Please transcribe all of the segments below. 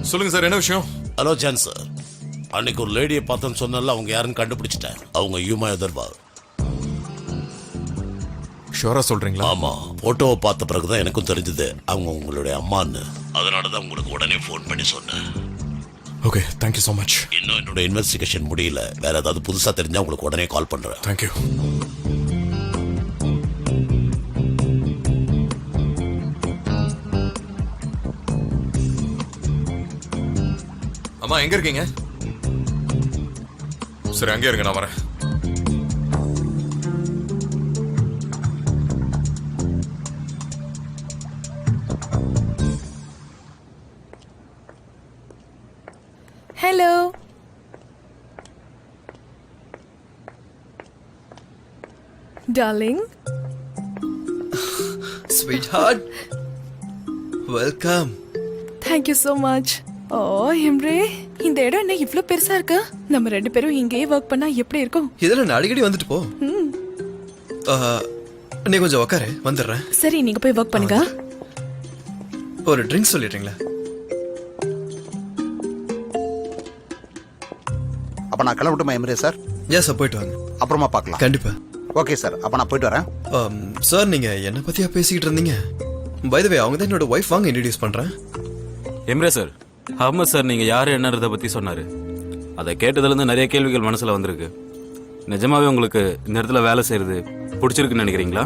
சொல்லுங்க சார், என்ன விஷயம்? ஹலோ ஜான் சார், அன்னைக்கு ஒரு லேடியை பார்த்தேன்னு சொன்னால அவங்க யாருன்னு கண்டுபிடிச்சிட்டேன். அவங்க யூமா எதிர்பார். ஷோரா சொல்றீங்களா? ஆமா, போட்டோவை பார்த்த பிறகுதான் எனக்கும் தெரிஞ்சது அவங்க உங்களுடைய அம்மான்னு. அதனாலதான் உங்களுக்கு உடனே ஃபோன் பண்ணி சொன்னேன். Okay, thank you so much. இன்னும் என்னோட இன்வெஸ்டிகேஷன் முடியல. வேற ஏதாவது புதுசா தெரிஞ்சா உங்களுக்கு உடனே கால் பண்றேன். தேங்க்யூ. அம்மா எங்க இருக்கீங்க? சரி, அங்கே இருங்க, நான் வரேன். Hello. Darling. Sweetheart, welcome. Thank you so much. Oh, Emre, இந்த இடம் என்ன இவ்ளோ பெருசா இருக்கு? நம்ம ரெண்டு பேரும் இங்கேயே வர்க் பண்ணா எப்படி இருக்கும்? இதெல்லாம் நான் அடிக்கடி வந்துட்டு போ. நீ கொஞ்சம் உட்காரு, வந்துடுறேன். சரி, நீங்க போய் வர்க் பண்ணுங்க. ஒரு ட்ரிங்க் சொல்லிடுறீங்களா? அப்ப நான் கிளம்பட்டுமா எம்ரே சார்? ஏன் சார், போயிட்டு வாங்க. அப்புறமா பார்க்கலாம். கண்டிப்பா. ஓகே சார், அப்ப நான் போயிட்டு வரேன். சார், நீங்க என்ன பத்தியா பேசிக்கிட்டு இருந்தீங்க? பை தி வே, அவங்க தான் என்னோட ஒய்ஃப். வாங்க இன்ட்ரோடியூஸ் பண்றேன். எம்ரே சார், அஹமத் சார் நீங்க யாரு என்னறத பத்தி சொன்னாரு. அதை கேட்டதுல இருந்து நிறைய கேள்விகள் மனசுல வந்திருக்கு. நிஜமாவே உங்களுக்கு இந்த இடத்துல வேலை செய்யறது பிடிச்சிருக்குன்னு நினைக்கிறீங்களா?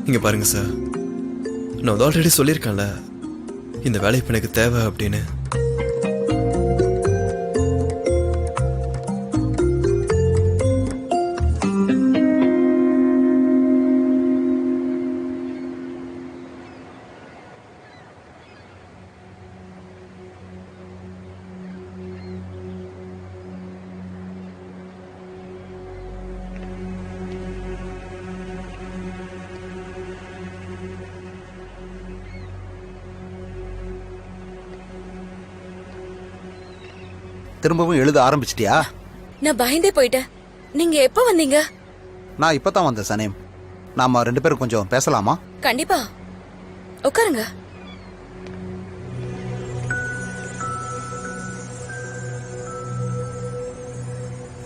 இங்க பாருங்க சார், நான் ஆல்ரெடி சொல்லியிருக்கேன்ல இந்த வேலை இப்ப எனக்கு தேவை அப்படின்னு. திரும்பவும் எழுத ஆரம்பிச்சிட்டியா? நான் பயந்தே போயிட்டேன். நீங்க எப்ப வந்தீங்க? நான் இப்பதான் வந்தேன் சனேம். நாம ரெண்டு பேரும் கொஞ்சம் பேசலாமா? கண்டிப்பா, உட்காருங்க.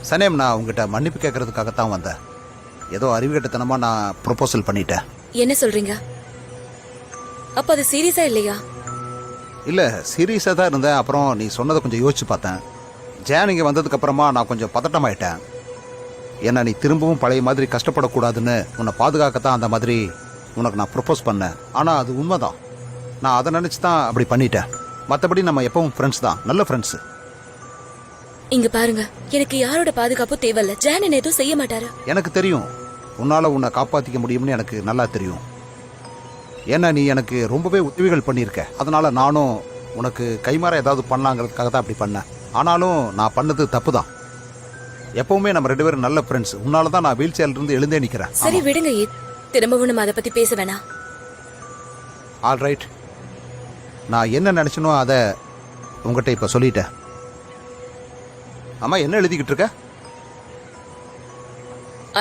சனேம், நான் உங்ககிட்ட மன்னிப்பு கேட்கறதுக்காகத்தான் வந்தேன். ஏதோ அறிவுகட்டத்தனமா நான் ப்ரொபோசல் பண்ணிட்டேன். என்ன சொல்றீங்க? அப்ப அது சீரியஸா இல்லையா? இல்ல, சீரியஸா தான் இருந்தேன். அப்புறம் நீ சொன்னதை கொஞ்சம் யோசிச்சு பார்த்தேன். ஜான் இங்க வந்ததுக்கு அப்புறமா நான் கொஞ்சம் பதட்டமாயிட்டேன். ஏன்னா நீ திரும்பவும் பழைய மாதிரி கஷ்டப்படக்கூடாதுன்னு உன்னை பாதுகாக்கத்தான் அந்த மாதிரி உனக்கு நான் ப்ரொபோஸ் பண்ணேன். ஆனா அது உண்மைதான். நான் அதை நினைச்சு தான் அப்படி பண்ணிட்டேன். மற்றபடி நம்ம எப்பவும் ஃப்ரெண்ட்ஸ் தான், நல்ல ஃப்ரெண்ட்ஸ். இங்க பாருங்க, எனக்கு யாரோட பாதுகாப்பு தேவையில்ல. ஜான் என்ன எதுவும் செய்ய மாட்டாரு. எனக்கு தெரியும், உன்னால உன்னை காப்பாத்திக்க முடியும்னு எனக்கு நல்லா தெரியும். ஏன்னா நீ எனக்கு ரொம்பவே உதவிகள் பண்ணியிருக்க. அதனால நானும் உனக்கு கைமாற ஏதாவது பண்ணலாங்கிறதுக்காக தான் அப்படி பண்ணேன். ஆனாலும் நான் பண்ணது தப்பு தான். எப்பவுமே நம்ம ரெண்டு பேரும் நல்ல ஃப்ரெண்ட்ஸ். உன்னால தான் நான் வீல் சேர்ல இருந்து எழுந்தே நிக்கிறேன். சரி விடுங்க, திரும்பவும் நம்ம அதை பத்தி பேச வேணாம். ஆல் ரைட், நான் என்ன நினைச்சனோ அதை உங்ககிட்ட இப்ப சொல்லிட்டேன். அம்மா, என்ன எழுதிக்கிட்டு இருக்க?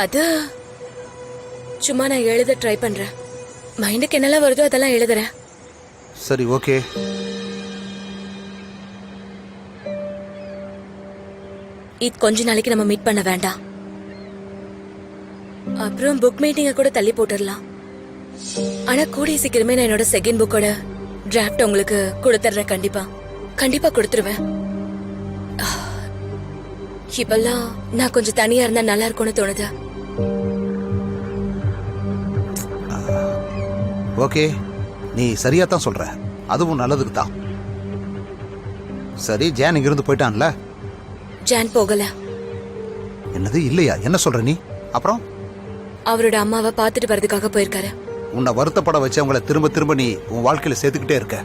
அது சும்மா நான் எழுத ட்ரை பண்றேன். மைண்டுக்கு என்னெல்லாம் வருதோ அதெல்லாம் எழுதுறேன். சரி, ஓகே. இது கொஞ்ச நாளைக்கு நம்ம மீட் பண்ண வேண்டாம். அப்புறம் புக் மீட்டிங்க கூட தள்ளி போட்டுடலாம். ஆனா கூடிய சீக்கிரமே நான் என்னோட செகண்ட் புக்கோட டிராஃப்ட் உங்களுக்கு கொடுத்துறேன். கண்டிப்பா கண்டிப்பா கொடுத்துருவேன். இப்பெல்லாம் நான் கொஞ்சம் தனியா இருந்தா நல்லா இருக்கும்னு தோணுது. ஓகே, நீ சரியா தான் சொல்ற. அதுவும் நல்லதுக்கு தான். சரி, ஜான் இங்கிருந்து போயிட்டான்ல? ஜான் போகல. என்னது, இல்லையா? என்ன சொல்ற நீ? அப்புறம் அவரோட அம்மாவை பாத்துட்டு வரதுக்காக போயிருக்காரு. உன்னை வருத்தப்பட வச்சவங்களை திரும்ப திரும்ப நீ உன் வாழ்க்கையில சேர்த்துக்கிட்டே இருக்க.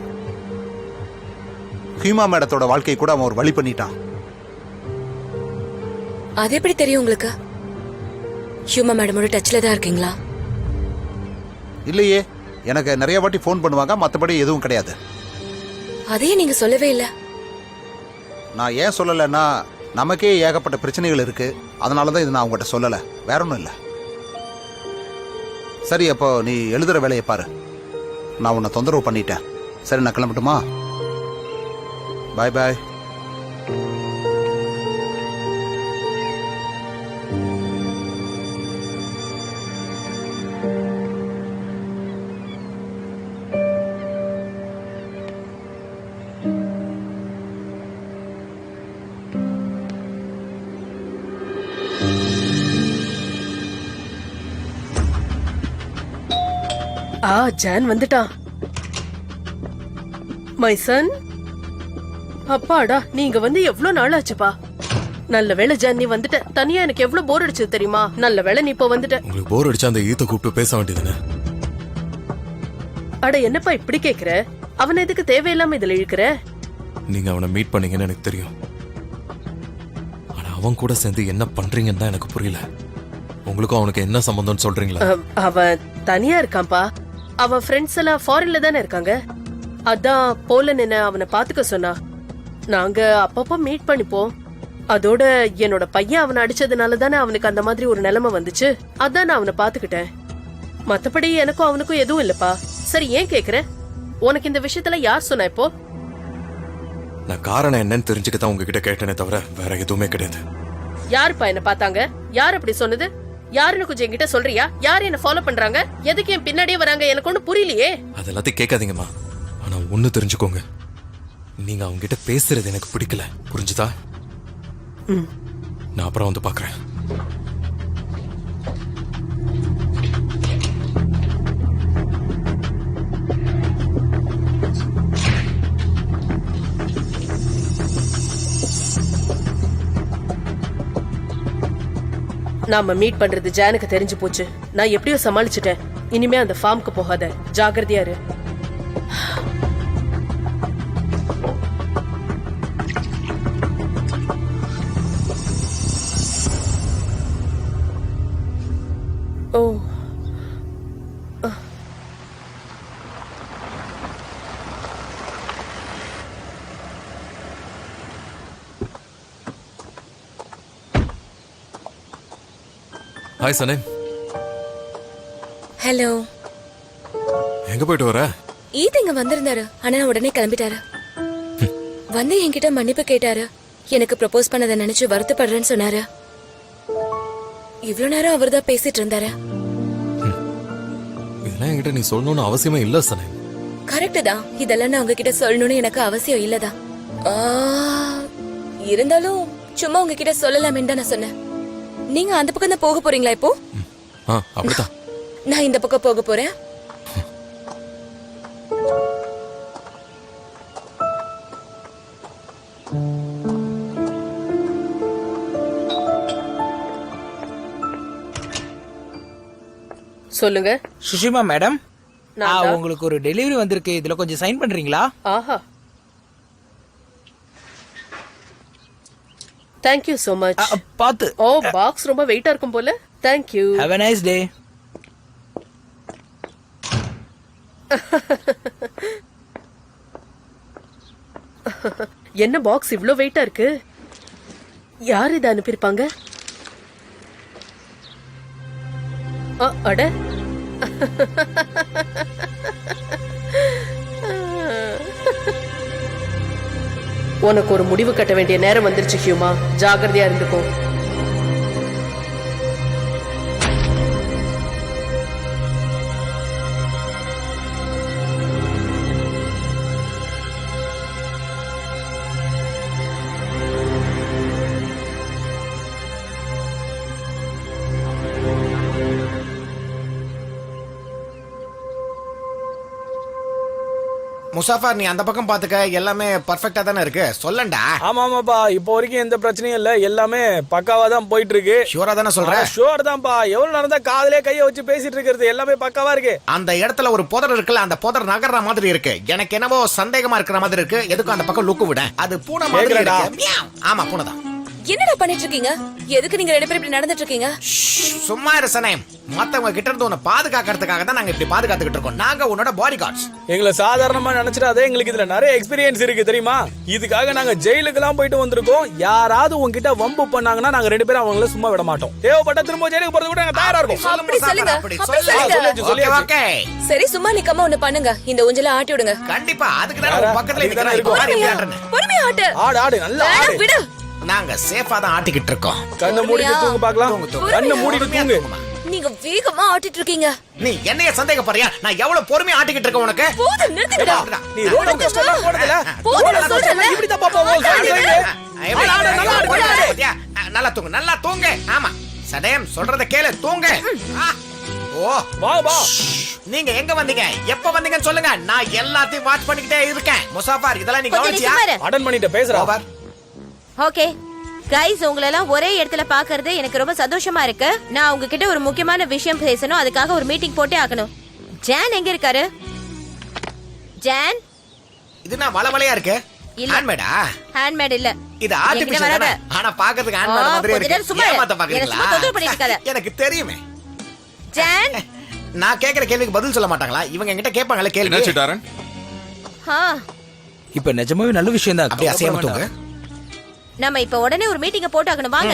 ஹீமா மேடத்தோட வாழ்க்கையை கூட அவன் ஒரு வழி பண்ணிட்டான். அது எப்படி தெரியும் உங்களுக்கு? ஹியூமா மேடமோட டச்ல தான் இருக்கீங்களா? இல்லையே, எனக்கு நிறைய வாட்டி ஃபோன் பண்ணுவாங்க, மற்றபடி எதுவும் கிடையாது. அதையே நீங்க சொல்லவே இல்ல. நான் ஏன் சொல்லலைன்னா, நமக்கே ஏகப்பட்ட பிரச்சனைகள் இருக்கு. அதனால தான் இது நான் உங்ககிட்ட சொல்லலை, வேற ஒன்றும் இல்லை. சரி, அப்போ நீ எழுதுற வேலையை பாரு. நான் உன்னை தொந்தரவு பண்ணிட்டேன். சரி, நான் கிளம்பட்டுமா? பாய் பாய். ஜான் வந்துட்டான். My son. அப்பாடா, நீங்க வந்து எவ்வளவு நாள் ஆச்சுப்பா. நல்ல வேளை ஜான், நீ வந்துட்ட. தனியா எனக்கு எவ்வளவு போர் அடிச்சது தெரியுமா? நல்ல வேளை நீ இப்ப வந்துட்ட. உங்களுக்கு போர் அடிச்சா அந்த ஈத்த கூப்பிட்டு பேச வேண்டியதுன்னு. அட என்னப்பா இப்படி கேக்குற? அவனை எதுக்கு தேவையில்லாம இதுல இழுக்கிற? நீங்க அவனை மீட் பண்ணீங்கன்னு எனக்கு தெரியும். ஆனா அவன் கூட சேர்ந்து என்ன பண்றீங்கன்னு தான் எனக்கு புரியல. உங்களுக்கும் அவனுக்கு என்ன சம்பந்தம்னு சொல்றீங்களா? அவன் தனியா இருக்கான்பா. அவன் ஃப்ரெண்ட்ஸ் எல்லாம் ஃபாரின்ல தானே இருக்காங்க. அதான் போலன் என்ன அவனை பாத்துக்க சொன்னா. நாங்க அப்பப்போ மீட் பண்ணிப்போம். அதோட என்னோட பையன் அவனை அடிச்சதுனால தானே அவனுக்கு அந்த மாதிரி ஒரு நிலைமை வந்துச்சு. அதான் நான் அவனை பாத்துக்கிட்டேன். மத்தபடி எனக்கும் அவனுக்கும் எதுவும் இல்லப்பா. சரி, ஏன் கேக்குற? உனக்கு இந்த விஷயத்துல யார் சொன்னா இப்போ? நான் காரணம் என்னன்னு தெரிஞ்சுக்கத்தான் உங்ககிட்ட கேட்டேனே தவிர வேற எதுவுமே கிடையாது. யாருப்பா என்ன பார்த்தாங்க? யார் அப்படி சொன்னது? யாருன்னு கொஞ்சம் என்கிட்ட சொல்றியா? யார் என்ன ஃபாலோ பண்றாங்க? எதுக்கு என் பின்னாடியே வராங்க? எனக்கு ஒண்ணு புரியலையே. அது எல்லாத்தையும் கேட்காதீங்கம்மா. ஆனா ஒண்ணு தெரிஞ்சுக்கோங்க, நீங்க அவங்க கிட்ட பேசுறது எனக்கு பிடிக்கல. புரிஞ்சுதா? நான் அப்புறம் வந்து பாக்குறேன். நாம மீட் பண்றது ஜானுக்கு தெரிஞ்சு போச்சு. நான் எப்படியோ சமாளிச்சுட்டேன். இனிமே அந்த ஃபார்முக்கு போகாத. ஜாகிரதையா இரு. ஓ, ஹாய் சனே. ஹலோ. எங்க போயிட்டு வர? ஈத் இங்க வந்திருந்தாரு. ஆனா உடனே கிளம்பிட்டாரு. வந்து என்கிட்ட மன்னிப்பு கேட்டாரு. எனக்கு ப்ரப்போஸ் பண்ணதை நினைச்சு வருத்தப்படுறேன்னு சொன்னாரு. இவ்வளவு நேரம் அவர்தான் பேசிட்டு இருந்தாரு. இதெல்லாம் என்கிட்ட நீ சொல்லணும்னு அவசியமே இல்ல சனே. கரெக்ட் தான். இதெல்லாம் நான் உங்ககிட்ட சொல்லணும்னு எனக்கு அவசியம் இல்லதான். இருந்தாலும் சும்மா உங்ககிட்ட சொல்லலாமே தான் நான் சொன்னேன். நீங்க அந்த பக்கம் தான் போக போறீங்களா இப்போ? அப்படிதான். நான் இந்த பக்கம் போக போறேன். சொல்லுங்க. சுஷிமா மேடம், நான் தான். உங்களுக்கு ஒரு டெலிவரி வந்திருக்கு. இதுல கொஞ்சம் சைன் பண்றீங்களா? ஆஹா, தேங்க் யூ so much. பாத்து. ஓ, பாக்ஸ் ரொம்ப வெயிட்டா இருக்கும் போல. Thank you. Have a nice day. என்ன பாக்ஸ் இவ்ளோ வெயிட்டா இருக்கு? யார் இதை அனுப்பியிருப்பாங்க? அட, உனக்கு ஒரு முடிவு கட்ட வேண்டிய நேரம் வந்துருச்சு ஹியூமா. ஜாகிரதையா இருந்துக்கோ. முசாஃபர், நீ அந்த பக்கம் பாத்துக்க. எல்லாமே பர்ஃபெக்ட்டா தானே இருக்கு. சொல்லண்டா. ஆமா ஆமாப்பா, இப்போ வரைக்கும் எந்த பிரச்சனையும் இல்ல. எல்லாமே பக்காவா தான் போயிட்டு இருக்கு. ஷூரா தானே சொல்ற? ஷூர் தான்ப்பா. எவ்வளவு நடந்தா காதுலயே கைய வச்சு பேசிட்டு இருக்கிறது. எல்லாமே பக்காவா இருக்கு. அந்த இடத்துல ஒரு புதர் இருக்குல்ல, அந்த புதர் நகர்ற மாதிரி இருக்கு. எனக்கு என்னவோ சந்தேகமா இருக்கிற மாதிரி இருக்கு. எதுக்கும் அந்த பக்கம் லுக்கு விட. அது பூனை மாதிரி இருக்கு. மியாவ். ஆமா, பூனை தான். என்னடா பண்ணிட்டு இருக்கீங்க? எதுக்கு நீங்க ரெண்டு பேரும் இப்படி நடந்துட்டு இருக்கீங்க? சும்மா இரு சனேம். மத்தவங்க கிட்ட இருந்து உன்னை பாதுகாக்கிறதுக்காக தான் நாங்க இப்படி பாதுகாத்துக்கிட்டு இருக்கோம். நாங்க உன்னோட பாடி கார்ட்ஸ். எங்களை சாதாரணமா நினைச்சிடாதே, எங்களுக்கு இதுல நிறைய எக்ஸ்பீரியன்ஸ் இருக்கு தெரியுமா? இதுக்காக நாங்க ஜெயிலுக்கு எல்லாம் போயிட்டு வந்திருக்கோம். யாராவது உங்ககிட்ட வம்பு பண்ணாங்கன்னா நாங்க ரெண்டு பேரும் அவங்கள சும்மா விட மாட்டோம். தேவைப்பட்ட திரும்ப ஜெயிலுக்கு போறது கூட நாங்க தயாரா இருக்கோம். அப்படி சொல்லுங்க. அப்படி அப்படி சொல்லு. சொல்லுங்க. ஓகே. சரி, சும்மா நிக்காம ஒண்ணு பண்ணுங்க. இந்த ஊஞ்சல ஆட்டி விடுங்க. கண்டிப்பா அதுக்கு தான் உன் பக்கத்துல நிக்கிறேன். இப்போ பாரு எப்படி ஆடுறேன்னு. பொறுமையா ஆட்டு. ஆடு ஆடு நல்லா வேணாம், ஆடு. விடு. நாங்க சேஃபா தான் ஆட்டிக்கிட்டு இருக்கோம். கண்ணை மூடிட்டு தூங்க பார்க்கலாம். கண்ணை மூடிட்டு தூங்கு. நீங்க வேகமா ஆட்டிட்டு இருக்கீங்க. நீ என்னைய சந்தேகப்படுறியா? நான் எவ்வளவு பொறுமையா ஆட்டிக்கிட்டு இருக்கேன் உனக்கு. போதும், நிறுத்துங்கடா. நீ ரோட கஷ்டமா போறதுல போதும் சொல்றேன்ல. இப்படி தான் பாப்பா போல் நல்லா தூங்கு, நல்லா தூங்கு. ஆமா சதயம் சொல்றத கேளு, தூங்கு. ஓ வா வா. நீங்க எங்க வந்தீங்க, எப்ப வந்தீங்கன்னு சொல்லுங்க. நான் எல்லாத்தையும் வாட்ச் பண்ணிக்கிட்டே இருக்கேன். முசாஃபர் இதெல்லாம் நீ கவனிச்சியா? அடன் பண்ணிட்டு பேசுறா. ஓவர். ஓகே கைஸ், உங்களெல்லாம் ஒரே இடத்துல பாக்குறது எனக்கு ரொம்ப சந்தோஷமா இருக்கு. நான் உங்ககிட்ட ஒரு முக்கியமான விஷயம் பேசணும். அதுக்காக ஒரு மீட்டிங் போட்டே ஆகணும். ஜான் எங்க இருக்காரு? ஜான், இது நான் வளவளையா இருக்கு. இல்ல. ஹேண்ட்மேடா? ஹேண்ட்மேட் இல்ல. இது ஆர்டிபிஷியல் வராத. தானே. ஆனா பாக்கிறதுக்கு ஹேண்ட்மேட் மாதிரி கொஞ்ச நேரம் இருக்கு. சும்மா இரு. ஏமாத்த என்னை சும்மா தொந்தரவு பண்ணிட்டு பாக்குறீங்களா? இருக்காத. எனக்கு தெரியுமே. ஜான், நான் கேக்குற கேள்விக்கு பதில் சொல்ல மாட்டாங்களா? இவங்க என்கிட்ட கேட்பாங்களே கேள்வி. என்னாச்சு டாரன்? இப்ப நிஜமாவே நல்ல விஷயம் தான். அப்படியே அசையாம தூங்கு. நம்ம இப்ப உடனே ஒரு மீட்டிங்க போட்டு ஆகணும். வாங்க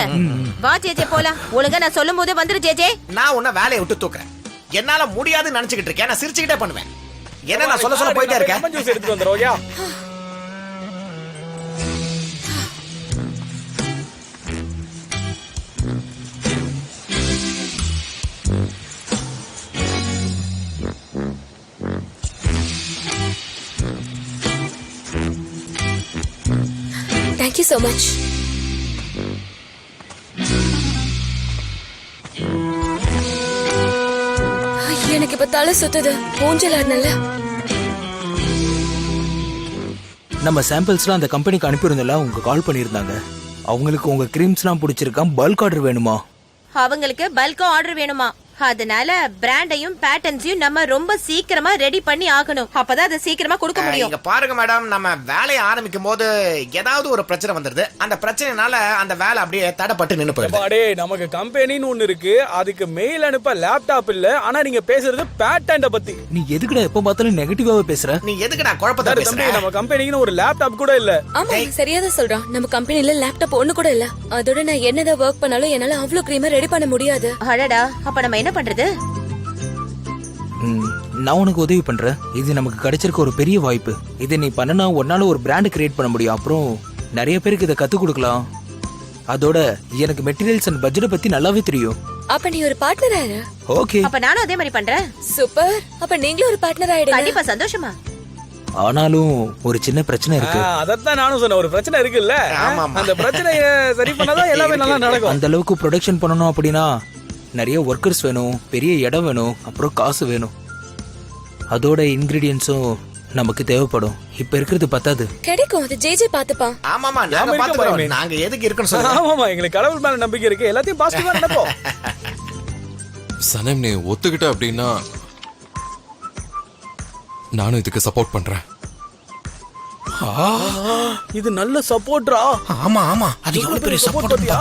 வா ஜேஜே போலாம். ஒழுங்கா நான் சொல்லும் போதே வந்துரு ஜேஜே. நான் உன்ன வேலையை விட்டு தூக்குறேன். என்னால முடியாதுன்னு நினைச்சுக்கிட்டு இருக்கேன். நான் சிரிச்சுக்கிட்டே பண்ணுவேன். என்ன நான் சொல்ல போயிட்டே இருக்கேன். லெமன் ஜூஸ் எடுத்து வந்துறோம். யா. Thank you so much. எனக்கு இப்ப தலை சுத்துது. ஊஞ்சல் ஆடுனல. நம்ம சாம்பிள்ஸ்லாம் அந்த கம்பெனிக்கு அனுப்பியிருந்தோம்ல, அவங்க கால் பண்ணியிருந்தாங்க. அவங்களுக்கு உங்க கிரீம்ஸ்லாம் பிடிச்சிருக்கான், பல்க் ஆர்டர் வேணுமா? அவங்களுக்கு பல்கா ஆர்டர் வேணுமா? அதனால பிராண்டையும் பேட்டர்ன்ஸையும் நம்ம ரொம்ப சீக்கிரமா ரெடி பண்ணி ஆகணும். அப்பதான் அதை சீக்கிரமா கொடுக்க முடியும். இங்க பாருங்க மேடம், நம்ம வேலையை ஆரம்பிக்கும் போது ஏதாவது ஒரு பிரச்சனை வந்துருது. அந்த பிரச்சனைனால அந்த வேலை அப்படியே தடப்பட்டு நின்னு போயிடுது. பாடே, நமக்கு கம்பெனின்னு ஒண்ணு இருக்கு. அதுக்கு மெயில் அனுப்ப லேப்டாப் இல்ல. ஆனா நீங்க பேசுறது பேட்டன்ட பத்தி. நீ எதுக்குடா எப்ப பார்த்தாலும் நெகட்டிவாவே பேசுற? நீ எதுக்குடா குழப்பத்தை தம்பி, பேசுற? நம்ம கம்பெனிக்குன்னு ஒரு லேப்டாப் கூட இல்ல. ஆமா, சரியாதான் சொல்றான். நம்ம கம்பெனில லேப்டாப் ஒண்ணு கூட இல்ல. அதோட நான் என்னதான் ஒர்க் பண்ணாலும் என்னால அவ்வளவு கிரீமா ரெடி பண்ண முடியாது. அடடா, அப்ப நம்ம என்ன பண்றது? நான் உனக்கு உதவி பண்றேன். இது நமக்கு கிடைச்சிருக்க ஒரு பெரிய வாய்ப்பு. இதை நீ பண்ணனா உன்னால ஒரு பிராண்ட் கிரியேட் பண்ண முடியும். அப்புறம் நிறைய பேருக்கு இதை கத்து கொடுக்கலாம். அதோட எனக்கு மெட்டீரியல்ஸ் அண்ட் பட்ஜெட் பத்தி நல்லாவே தெரியும். அப்ப நீ ஒரு பார்ட்னர் ஆயிரு. ஓகே, அப்ப நானும் அதே மாதிரி பண்றேன். சூப்பர். அப்ப நீங்களும் ஒரு பார்ட்னர் ஆயிடுங்க. கண்டிப்பா. சந்தோஷமா? ஆனாலும் ஒரு சின்ன பிரச்சனை இருக்கு. அதத்தான் நானும் சொன்னேன். ஒரு பிரச்சனை இருக்குல்ல. ஆமா, ஆமா. அந்த பிரச்சனையை சரி பண்ணாதான் எல்லாமே நல்லா நடக்கும். அந்த அளவுக்கு ப்ரொடக்ஷன் பண்ணணும் அப்படின்னா நிறைய ஒர்க்கர்ஸ் வேணும், பெரிய இடம் வேணும், அப்புறம் காசு வேணும். அதோட இன்கிரீடியன்ஸும் நமக்கு தேவைப்படும். இப்ப இருக்கிறது பத்தாது. கிடைக்கும், அது ஜேஜே பாத்துப்பான். ஆமாமா, நாங்க நாம இருக்க பாத்துக்கிறோம். பயமே. நாங்க எதுக்கு இருக்குன்னு சொல்லுங்க. ஆமாமா, எங்களுக்கு கடவுள் மேல நம்பிக்கை இருக்கு. எல்லாத்தையும் பாசிட்டிவா நினைப்போம். சனம், நீ ஒத்துக்கிட்ட அப்படின்னா நானும் இதுக்கு சப்போர்ட் பண்றேன். இது நல்ல சப்போர்ட்ரா. ஆமா ஆமா, அது எவ்வளவு பெரிய சப்போர்ட் பாத்தியா?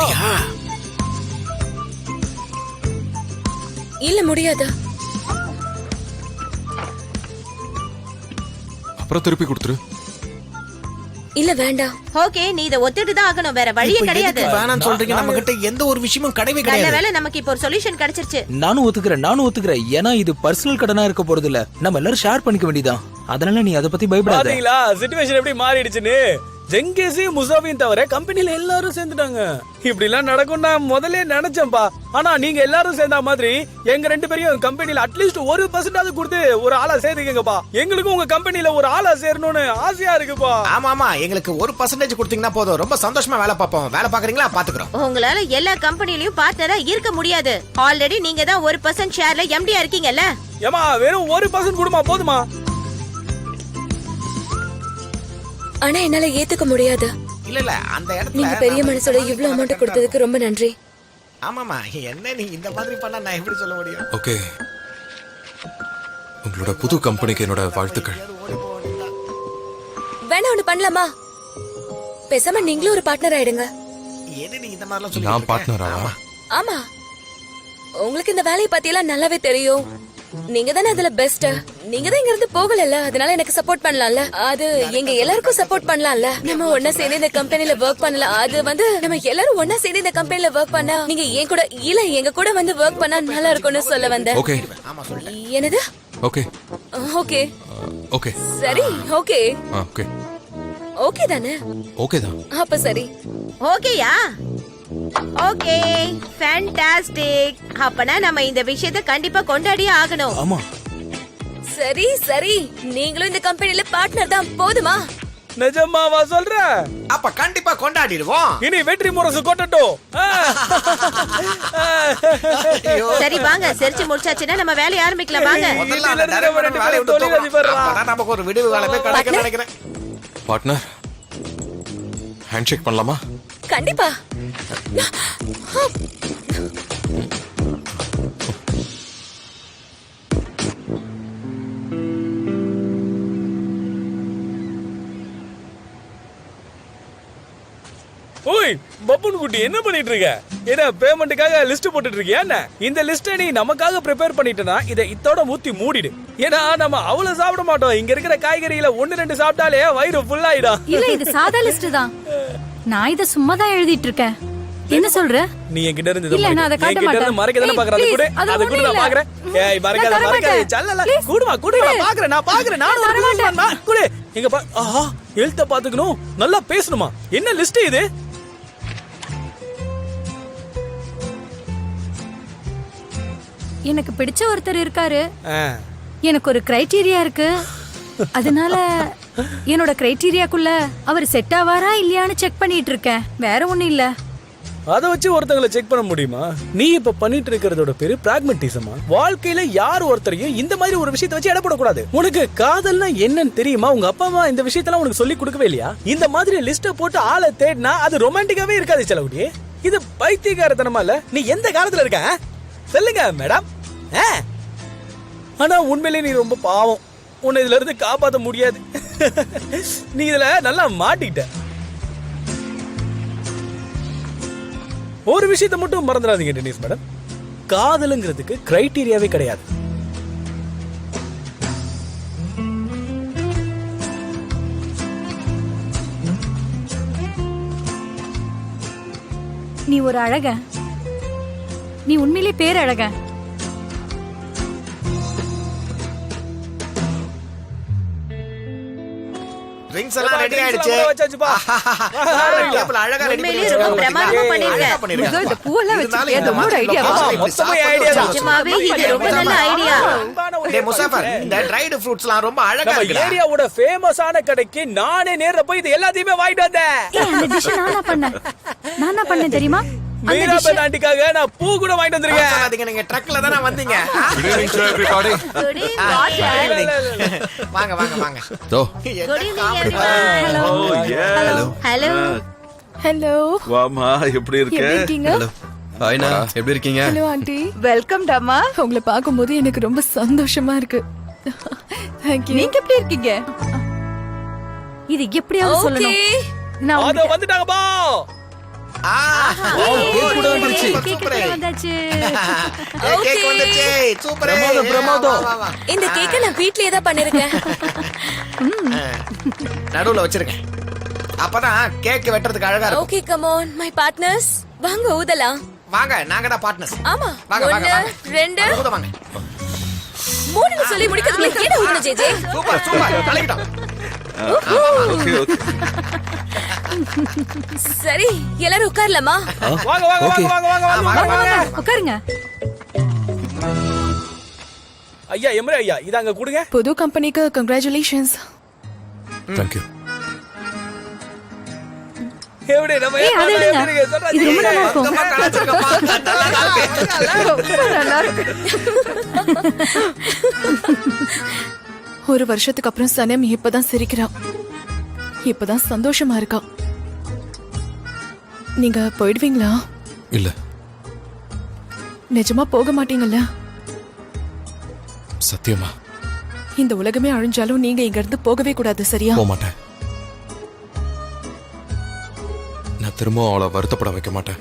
இல்ல, முடியாது. அப்புறம் திருப்பி கொடுத்துரு. இல்ல, வேண்டாம். ஓகே, நீ இதை ஒத்துட்டு தான் ஆகணும். வேற வழியே கிடையாது. வேணாம்னு சொல்றீங்க. நம்ம கிட்ட எந்த ஒரு விஷயமும் கிடையவே நல்ல கிடையாது. வேளை நமக்கு இப்போ ஒரு சொல்யூஷன் கிடைச்சிருச்சு. நானும் ஒத்துக்கிறேன். ஏன்னா இது பர்சனல் கடனா இருக்க போறது இல்ல. நம்ம எல்லாரும் ஷேர் பண்ணிக்க வேண்டியதான். அதனால நீ அதை பத்தி பயப்படாத. பாத்தீங்களா சிச்சுவேஷன் எப்படி மாறிடுச்சுன்னு? ஜெங்கேஸையும் முசாஃபியும் தவிர கம்பெனில எல்லாரும் சேர்ந்துட்டாங்க. இப்படி எல்லாம் நடக்கும் நான் முதல்ல நினைச்சேன்பா. ஆனா நீங்க எல்லாரும் சேர்ந்த மாதிரி எங்க ரெண்டு பேரையும் கம்பெனில அட்லீஸ்ட் 1% கொடுத்து ஒரு ஆளா சேர்த்துக்கங்கப்பா. எங்களுக்கும் உங்க கம்பெனில ஒரு ஆளா சேரணும்னு ஆசையா இருக்குப்பா. ஆமா ஆமா, எங்களுக்கு 1% கொடுத்தீங்கன்னா போதும். ரொம்ப சந்தோஷமா வேலை பார்ப்போம். வேலை பாக்குறீங்களா? பாத்துக்கிறோம். உங்களால எல்லா கம்பெனிலயும் பார்ட்னரா இருக்க முடியாது. ஆல்ரெடி நீங்க தான் 1% ஷேர்ல எம்டியா இருக்கீங்கல்ல. ஏமா, வெறும் 1% கொடுமா போதுமா? ஆனா என்னால ஏத்துக்க முடியாது. இல்ல இல்ல, அந்த இடத்துல நீங்க பெரிய மனசோட இவ்ளோ அமௌண்ட் கொடுத்ததுக்கு ரொம்ப நன்றி. ஆமாமா, என்ன நீ இந்த மாதிரி பண்ணா நான் எப்படி சொல்ல முடியும்? ஓகே, உங்களோட புது கம்பெனிக்கு என்னோட வாழ்த்துக்கள். வேணா ஒண்ணு பண்ணலாமா? பேசாம நீங்களும் ஒரு பார்ட்னர் ஆயிடுங்க. என்ன நீ இந்த மாதிரிலாம் சொல்லி நான் பார்ட்னராவா? ஆமா, உங்களுக்கு இந்த வேலையை பத்தி எல்லாம் நல்லாவே தெரியும். நீங்க தானே அதுல பெஸ்ட். நீங்க தான் இங்க இருந்து போகலல்ல, அதனால எனக்கு சப்போர்ட் பண்ணலாம்ல. அது எங்க எல்லாருக்கும் சப்போர்ட் பண்ணலாம்ல. நம்ம ஒண்ணா சேர்ந்து இந்த கம்பெனில ஒர்க் பண்ணலாம். அது வந்து நம்ம எல்லாரும் ஒண்ணா சேர்ந்து இந்த கம்பெனில ஒர்க் பண்ணா, நீங்க என் கூட இல்ல எங்க கூட வந்து ஒர்க் பண்ணா நல்லா இருக்கும்னு சொல்ல வந்தேன். ஓகே என்னது? ஓகே ஓகே ஓகே சரி. ஓகே ஓகே ஓகே தானே? ஓகே தான். அப்ப சரி. ஓகேயா? Okay, fantastic. அப்பனா நம்ம இந்த விஷயத்தை கண்டிப்பா கொண்டாடியே ஆகணும். ஆமா. சரி சரி, நீங்களும் இந்த கம்பெனில பார்ட்னர் தான், போதுமா? நிஜமாவா சொல்ற? அப்ப கண்டிப்பா கொண்டாடிடுவோம். இனி வெற்றி முரசு கொட்டட்டும். சரி வாங்க, செரிச்சு முடிச்சாச்சுன்னா நம்ம வேலையை ஆரம்பிக்கலாம். வாங்க. முதல்ல அந்த டைரக்டர் வேலையை விட்டு தூக்கணும். அப்பதான் நமக்கு ஒரு விடுவு காலமே கிடைக்கும் நினைக்கிறேன். பார்ட்னர், ஹேண்ட்ஷேக் பண்ணலாமா? கண்டிப்பா. ஓய் பப்புன் குட்டி, என்ன பண்ணிட்டு இருக்க? என்ன பேமெண்ட்டுக்காக லிஸ்ட் போட்டுட்டு இருக்கியா என்ன? இந்த லிஸ்ட்டை நீ நமக்காக ப்ரிப்பேர் பண்ணிட்டனா இதை இத்தோட ஊத்தி மூடிடு. ஏன்னா நம்ம அவ்வளவு சாப்பிட மாட்டோம். இங்க இருக்கிற காய்கறியில 1-2 சாப்பிட்டாலே வயிறு ஃபுல் ஆயிடும். இல்ல, இது சாதா லிஸ்ட் தான். நான் இத சும்மா தான் எழுதிட்டு இருக்கேன். என்ன சொல்ற? நீ என்கிட்ட இருந்து இல்ல, நான் அதை காட்ட மாட்டேன். மறைக்க தானே பாக்குற. அது கூட அது அது கூட ஒண்ணும் நான் இல்ல. பாக்குறேன். ஏய் மறைக்காத நான் தர மறைக்காத. மாட்டேன். சல்லல Please. கூடுமா நான் பாக்குறேன். நான் ஒரு businessman தான். குடு இங்க பா. ஆஹா, எழுத்த பாத்துக்கணும். நல்லா பேசணுமா? என்ன லிஸ்ட் இது? எனக்கு பிடிச்ச ஒருத்தர் இருக்காரு. எனக்கு ஒரு கிரைட்டீரியா இருக்கு. அதனால என்னோட கிரைட்டீரியாக்குள்ள அவர் செட் ஆவாரா இல்லையான்னு செக் பண்ணிட்டு இருக்கேன். வேற ஒண்ணும் இல்ல. அத வச்சு ஒருத்தங்களை செக் பண்ண முடியுமா? நீ இப்ப பண்ணிட்டு இருக்கிறதோட பேரு பிராக்மெட்டிசமா? வாழ்க்கையில யார் ஒருத்தரையும் இந்த மாதிரி ஒரு விஷயத்தை வச்சு எடப்பட கூடாது. உனக்கு காதல்னா என்னன்னு தெரியுமா? உங்க அப்பா அம்மா இந்த விஷயத்தெல்லாம் உனக்கு சொல்லி கொடுக்கவே இல்லையா? இந்த மாதிரி லிஸ்ட போட்டு ஆளை தேடினா அது ரொமான்டிக்காவே இருக்காது செலவுடி. இது பைத்தியக்காரத்தனமா இல்ல? நீ எந்த காலத்துல இருக்க? சொல்லுங்க மேடம். ஆனா உண்மையிலே நீ ரொம்ப பாவம். உன்னை இதுல இருந்து காப்பாற்ற முடியாது. நீ இதுல நல்லா மாட்டிக்கிட்ட. ஒரு விஷயத்தை மட்டும் மறந்துடாதீங்க டென்னிஸ் மேடம், காதலுங்கிறதுக்கு கிரைட்டீரியாவே கிடையாது. நீ ஒரு அழக. நீ உண்மையிலே பேர் அழக. ட்ரிங்க்ஸ் எல்லாம் ரெடி ஆயிடுச்சு. வச்சாச்சுப்பா. டேபிள் அழகா ரெடி பண்ணி உண்மையிலேயே ரொம்ப பிரமாதமா பண்ணிருக்க. இந்த பூவெல்லாம் வச்சிருக்கே, இது மூட ஐடியாவா? மொத்தமே ஐடியா தான். நிஜமாவே இது ரொம்ப நல்ல ஐடியா. டேய் முசாஃபர், இந்த ட்ரைடு ஃப்ரூட்ஸ்லாம் ரொம்ப அழகா நம்ம இருக்குடா. ஏரியாவோட ஃபேமஸான கடைக்கு நானே நேர்ல போய் இது எல்லாத்தையுமே வாங்கிட்டு வந்தேன். அந்த டிஷ் நானா பண்ணேன் தெரியுமா? அந்த மீரா டிஷ் ஆண்டிக்காக நான் பூ கூட வாங்கிட்டு வந்திருக்கேன். சொல்லாதீங்க, நீங்க ட்ரக்ல தான வந்தீங்க. வாங்க வாங்க வாங்க. தோ Good evening everyone. Hello. Hello. வாமா, எப்படி எப்படி இருக்கீங்க? ஹலோ ஹாய்னா, எப்படி இருக்கீங்க? Hello aunty. வெல்கம் டாமா. உங்களை பார்க்கும்போது எனக்கு ரொம்ப சந்தோஷமா இருக்கு. Thank you. நீங்க எப்படி இருக்கீங்க? இது எப்படியாவது சொல்லணும். நான் அதோ உங்களுக்கு- வந்துட்டாங்கப்பா. கேக் கூட வந்துருச்சு. கேக் வந்தாச்சு. கேக் வந்துருச்சு. சூப்பர். பிரமாதம். இந்த கேக்க நான் வீட்லயே தான் பண்ணிருக்கேன். நடுவுல வச்சிருக்கேன். அப்பதான் கேக் வெட்டுறதுக்கு அழகா இருக்கும். Okay come on my partners, வாங்க ஊதலாம். வாங்க, நாங்க தான் பார்ட்னர்ஸ். ஆமா, வாங்க வாங்க 1 வாங்க. 2 ஊத வாங்க. 3 சொல்லி முடிக்கிறதுல கேட ஊதுன ஜேஜே. Super super. கலக்கிட்டோம். சரி, எல்லாரும் உட்காரலாமா? வாங்க வாங்க வாங்க வாங்க வாங்க வாங்க வாங்க. உட்காருங்க. ஐயா எம்ரே ஐயா, இத அங்க கொடுங்க. புது கம்பெனிக்கு கங்க்ராச்சுலேஷன்ஸ். தேங்க்யூ. எப்படி நம்ம ஏய், அதை எடுங்க. இது ரொம்ப நல்லா இருக்கும். மொத்தமா கலச்சிருக்கப்பா. நல்லா இருக்கு. நல்லா இருக்கு. ஒரு வருஷத்துக்கு அப்புறம் சனம் இப்பதான் சிரிக்கிறான். இப்பதான் சந்தோஷமா இருக்கா. நீங்க போயிடுவீங்களா? இல்ல, நிஜமா போக மாட்டீங்கல்ல? சத்தியமா இந்த உலகமே அழிஞ்சாலும் நீங்க இங்க இருந்து போகவே கூடாது, சரியா? போக மாட்டேன். நான் நான் திரும்பவும் அவளை வருத்தப்பட வைக்க மாட்டேன்.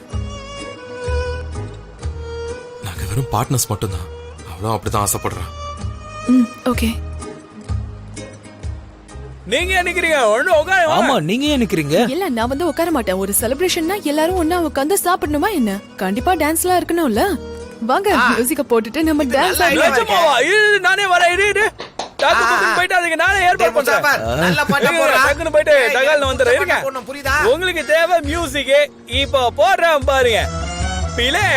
நாங்க வெறும் பார்ட்னர்ஸ் மட்டும்தான். அவளும் அப்படிதான் ஆசைப்படுறான். ஓகே. நீங்க நினைக்கிறீங்க ஒண்ணு உட்காரு ஆமா, நீங்க ஏன் நிக்கிறீங்க? இல்ல, நான் வந்து உட்கார மாட்டேன். ஒரு செலிப்ரேஷன்னா எல்லாரும் ஒண்ணா உட்கார்ந்து சாப்பிடணுமா என்ன? கண்டிப்பா டான்ஸ்லாம் இருக்கணும்ல. வாங்க, மியூசிக்க போட்டுட்டு நம்ம டான்ஸ் ஆடலாம். நிஜமாவா? இரு, நானே வரேன். இரு போயிட்டு அதுக்கு நானே ஏற்பாடு பண்றேன். நல்ல பாட்டா போடுறா. டக்குனு போயிட்டு தகால்னு வந்துடுறேன். இருங்க. புரியுதா? உங்களுக்கு தேவை மியூசிக். இப்போ போடுறேன் பாருங்க. பிளே.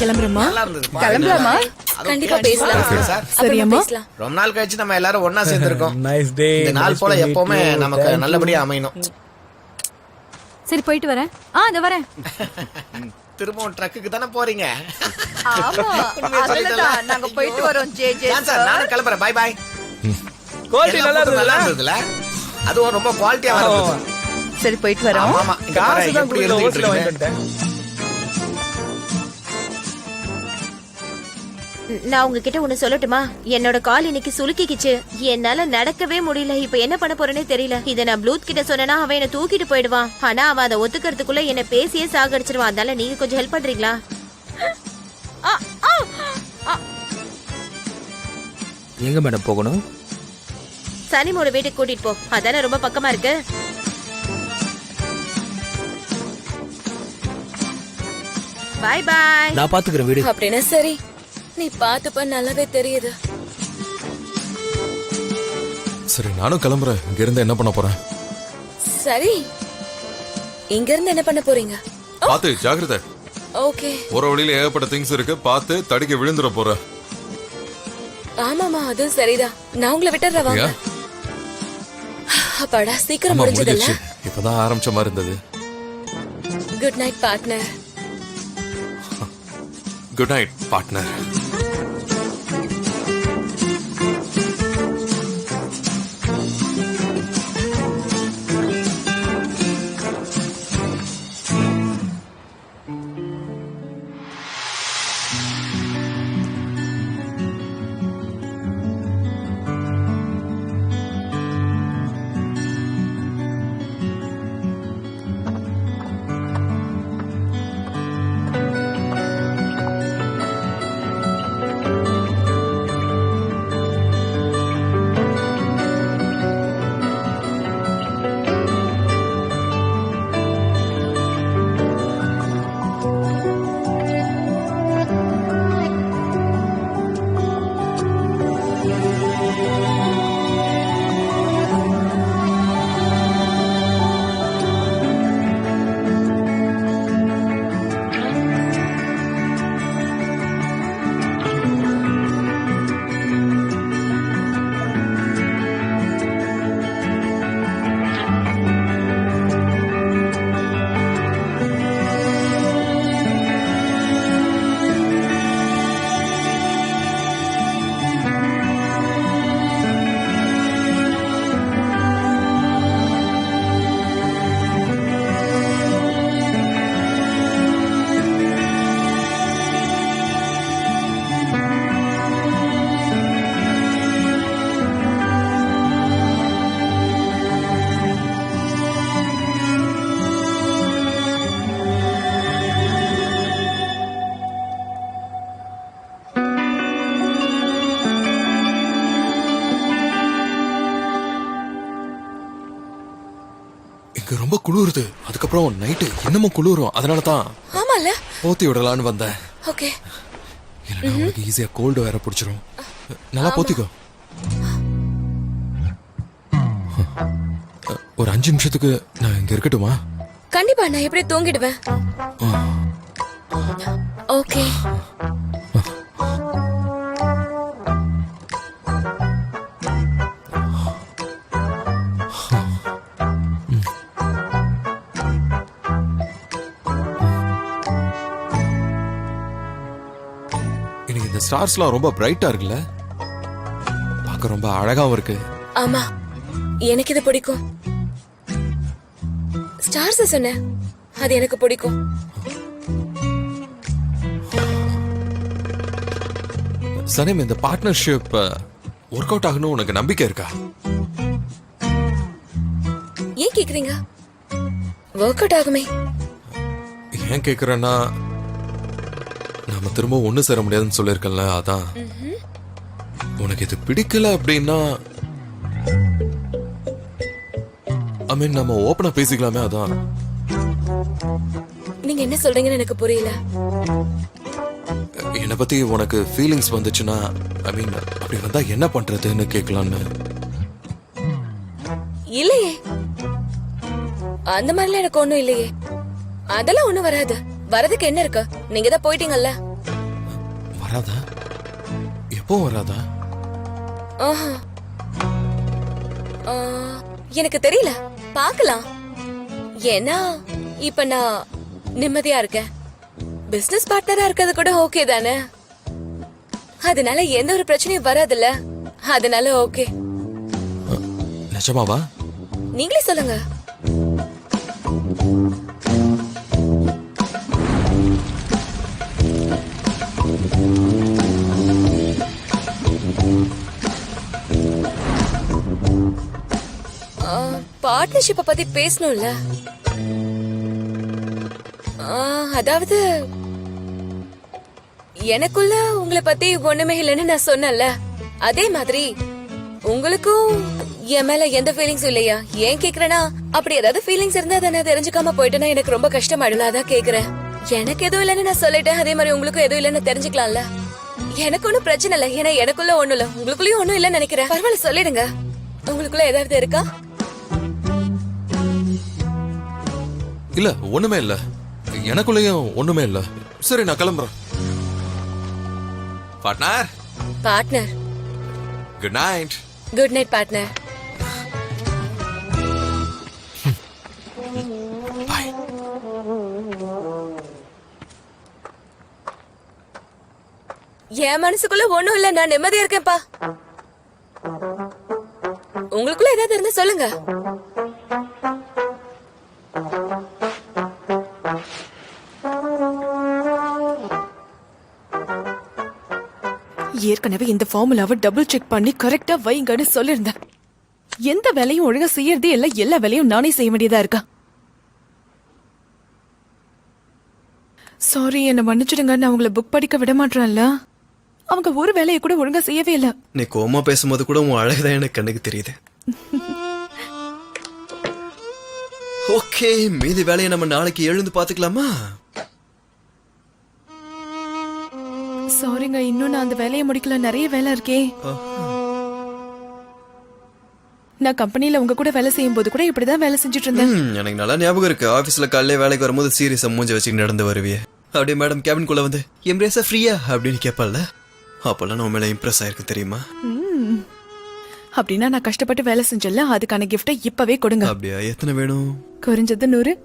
கிளம்புறமா? நல்லா இருந்தது. கிளம்பலாமா? கண்டிப்பா பேசலாம். சரியாம்மா? பேசலாம். ரொம்ப நாள் கழிச்சு நம்ம எல்லாரும் ஒண்ணா சேர்ந்திருக்கோம். Nice day. இந்த நாள் போல எப்பவுமே நமக்கு நல்லபடியா அமையணும். சரி, போயிட்டு வரேன். அத வரேன். திரும்பவும் ட்ரக்குக்கு தானே போறீங்க? ஆமா, அதுலதான் நாங்க போயிட்டு வரோம். சார், நானும் கிளம்புறேன். By by. குவாலிட்டி நல்லா நல்லா இருந்ததுல. இருந்ததுல. அதுவும் ரொம்ப குவாலிட்டியா இருந்தது. சரி, போயிட்டு வரோம். ஆமா, இங்க பாரு, காசு தான் எப்படி கொடுத்து இருந்துட்டு ஹோஸ்டல்ல வாங்கிட்டு இருக்கு. வந்துட்டேன். நான் உங்ககிட்ட ஒண்ணு சொல்லட்டுமா? என்னோட கால் இன்னைக்கு சுளுக்கிக்கிச்சு. என்னால நடக்கவே முடியல. இப்ப என்ன பண்ண போறேனே தெரியல. இத நான் ப்ளூத் கிட்ட சொன்னா அவன் என்ன தூக்கிட்டு போயிடுவான். ஆனா அவன் அதை ஒத்துக்கிறதுக்குள்ள என்ன பேசியே சாகடிச்சிருவான். அதனால நீங்க கொஞ்சம் ஹெல்ப் பண்றீங்களா? எங்க மேடம் போகணும்? சனிமோட வீட்டுக்கு கூட்டிட்டு போ. அதானே ரொம்ப பக்கமா இருக்கு. Bye bye. நான் பாத்துக்கிறேன் வீடு. அப்படின்னா சரி, நீ பாத்துப்ப. நல்லாவே தெரியுது. சரி, நானும் கிளம்புறேன். இங்க இருந்து என்ன பண்ண போறேன்? சரி, இங்க இருந்து என்ன பண்ண போறீங்க? பாத்து ஜாக்கிரதை. ஓகே. ஒரு வழியில ஏகப்பட்ட திங்ஸ் இருக்கு. பாத்து தடிக்க விழுந்துற போற. ஆமாமா, அதுவும் சரிதான். நான் உங்களை விட்டுறேன். வாங்க. அப்பாடா, சீக்கிரம் முடிஞ்சதில்ல. இப்பதான் ஆரம்பிச்ச மாதிரி இருந்தது. Good night partner. Good night partner. ரொம்ப குளிருது. அதுக்கப்புறம் நைட்டு இன்னமும் குளிரும். அதனால தான் ஆமால போத்தி விடலான்னு வந்தேன். ஓகே இல்லைன்னா உனக்கு ஈஸியா கோல்டு வேற பிடிச்சிரும். நல்லா போத்திக்கோ. ஒரு 5 நிமிஷத்துக்கு நான் இங்க இருக்கட்டுமா? கண்டிப்பா நான் எப்படி தூங்கிடுவேன். ஓகே இன்னைக்கு இந்த ஸ்டார்ஸ்லாம் ரொம்ப பிரைட்டா இருக்குல்ல, பார்க்க ரொம்ப அழகாவும் இருக்கு. ஆமா எனக்கு இது பிடிக்கும். ஸ்டார்ஸ் சொன்ன அது எனக்கு பிடிக்கும். சனேம், இந்த பார்ட்னர்ஷிப் ஒர்க் அவுட் ஆகணும் உனக்கு நம்பிக்கை இருக்கா? ஏன் கேக்குறீங்க? ஒர்க் அவுட் ஆகுமே. ஏன் கேக்குறேன்னா, நாம திரும்ப ஒண்ணு சேர முடியாதுன்னு சொல்லிருக்கல, அதான். உனக்கு இது பிடிக்கல அப்படின்னா ஐ மீன் நம்ம ஓபனா பேசிக்கலாமே, அதான். நீங்க என்ன சொல்றீங்கன்னு எனக்கு புரியல. என்னை பத்தி உனக்கு ஃபீலிங்ஸ் வந்துச்சுன்னா, ஐ மீன் அப்படி வந்தா என்ன பண்றதுன்னு கேட்கலான்னு. இல்லையே, அந்த மாதிரிலாம் எனக்கு ஒண்ணும் இல்லையே. அதெல்லாம் ஒண்ணும் வராது. வரதுக்கு என்ன இருக்கு? நீங்க தான் போயிட்டீங்கல்ல. வராதா? எப்போ வராதா? ஆஹா. எனக்கு தெரியல, பார்க்கலாம். ஏன்னா இப்ப நான் நிம்மதியா இருக்கேன். பிசினஸ் பார்ட்னரா இருக்கிறது கூட ஓகே தானே. அதனால எந்த ஒரு பிரச்சனையும் வராதுல்ல. அதனால ஓகே. நிஜமாவா? நீங்களே சொல்லுங்க. பார்ட்னர்ஷிப்பை பத்தி பேசணும்ல. அதாவது எனக்குள்ள உங்களை பத்தி ஒண்ணுமே இல்லைன்னு நான் சொன்னேன்ல, அதே மாதிரி உங்களுக்கும் என் மேல எந்த ஃபீலிங்ஸும் இல்லையா? ஏன் கேக்குறேன்னா, அப்படி ஏதாவது ஃபீலிங்ஸ் இருந்தா அதை நான் தெரிஞ்சுக்காம போயிட்டேன்னா எனக்கு ரொம்ப கஷ்டமாயிடும்ல, அதான் கேக்குறேன். எனக்கு எதுவும் இல்லைன்னு நான் சொல்லிட்டேன், அதே மாதிரி உங்களுக்கும் எதுவும் இல்லைன்னு தெரிஞ்சுக்கலாம்ல. எனக்கு ஒன்னும் பிரச்சனை இல்லை, ஏன்னா எனக்குள்ள ஒண்ணும் இல்ல, உங்களுக்குள்ளயும் ஒண்ணும் இல்லைன்னு நினைக்கிறேன். பரவாயில்ல, சொல்லிடுங்க. உங்களுக்குள்ள ஏதாவது இருக்கா? இல்ல, ஒண்ணுமே இல்ல. எனக்குள்ளேயும் ஒண்ணுமே இல்ல. சரி, நான் கிளம்புறேன். Partner. Partner. Good night. Good night partner. Bye. என் மனசுக்குள்ள ஒண்ணும் இல்ல, நான் நிம்மதியா இருக்கேன்ப்பா. உங்களுக்குள்ள ஏதாவது இருந்தா சொல்லுங்க. ஏற்கனவே இந்த ஃபார்முலாவை டபுள் செக் பண்ணி கரெக்டா வைங்கன்னு சொல்லிருந்தேன். எந்த வேலையும் ஒழுங்கா செய்யறதே இல்ல, எல்லா வேலையும் நானே செய்ய வேண்டியதா இருக்கா. சாரி, என்ன மன்னிச்சிடுங்க. நான் உங்களை புக் படிக்க விட மாட்டேன்ல. அவங்க ஒரு வேலையை கூட ஒழுங்கா செய்யவே இல்ல. நீ கோமா பேசும்போது கூட உன் அழகுதான் எனக்கு கண்ணுக்கு தெரியுது. ஓகே, மீதி வேலையை நம்ம நாளைக்கு எழுந்து பாத்துக்கலாமா? சாரிங்க, இன்னும் நான் அந்த வேலையை முடிக்கல. நிறைய வேலை இருக்கே. நான் கம்பெனில உங்க கூட வேலை செய்யும் போது கூட இப்படிதான் வேலை செஞ்சுட்டு இருந்தேன். எனக்கு நல்லா ஞாபகம் இருக்கு. ஆபீஸ்ல காலையில வேலைக்கு வரும்போது சீரியஸா மூஞ்ச வச்சு நடந்து வருவியே. அப்படியே மேடம் கேபின்குள்ள வந்து எம்ப்ரேஸா ஃப்ரீயா அப்படின்னு கேட்பால. அப்பெல்லாம் நான் மேல இம்ப்ரெஸ் ஆயிருக்கு தெரியுமா? அப்படின்னா நான் கஷ்டப்பட்டு வேலை செஞ்சல, அதுக்கான கிஃப்டை இப்பவே கொடுங்க. அப்படியா? எத்தனை வேணும்? குறைஞ்சது 100.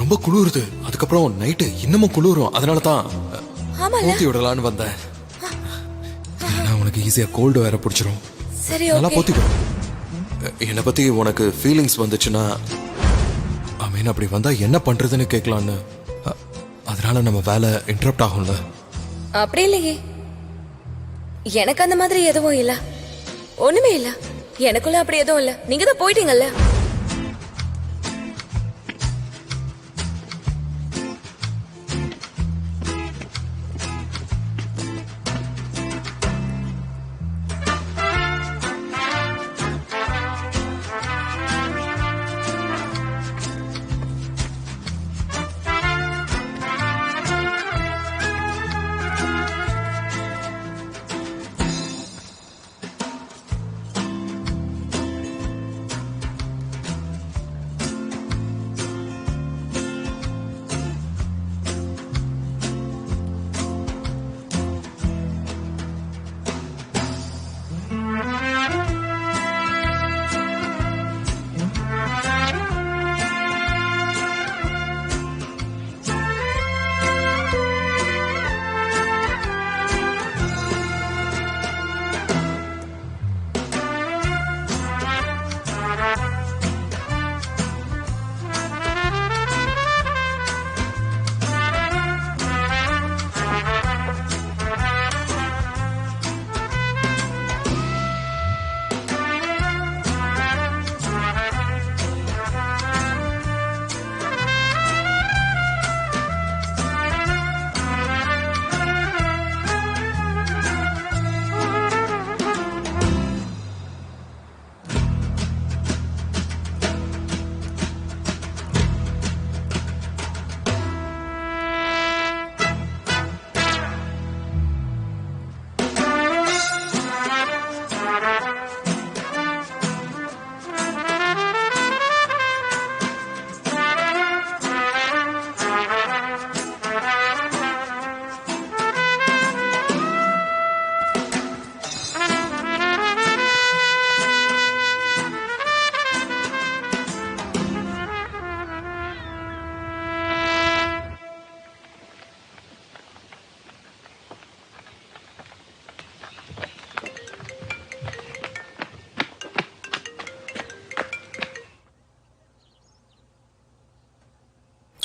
ரொம்ப குளிருது. அதுக்கப்புறம் நைட்டு இன்னமும் குளிரும். அதனால தான் போத்தி விடலான்னு வந்தேன். உனக்கு ஈஸியா கோல்டு வேற பிடிச்சிரும். நல்லா போத்திக்கோ. என்னை பத்தி உனக்கு ஃபீலிங்ஸ் வந்துச்சுன்னா, ஐ மீன் அப்படி வந்தா என்ன பண்றதுன்னு கேட்கலான்னு. அதனால நம்ம வேலை இன்டரப்ட் ஆகும்ல. அப்படி இல்லையே, எனக்கு அந்த மாதிரி எதுவும் இல்ல, ஒண்ணுமே இல்ல. எனக்குள்ள அப்படி எதுவும் இல்ல. நீங்க தான் போயிட்டீங்கல்ல.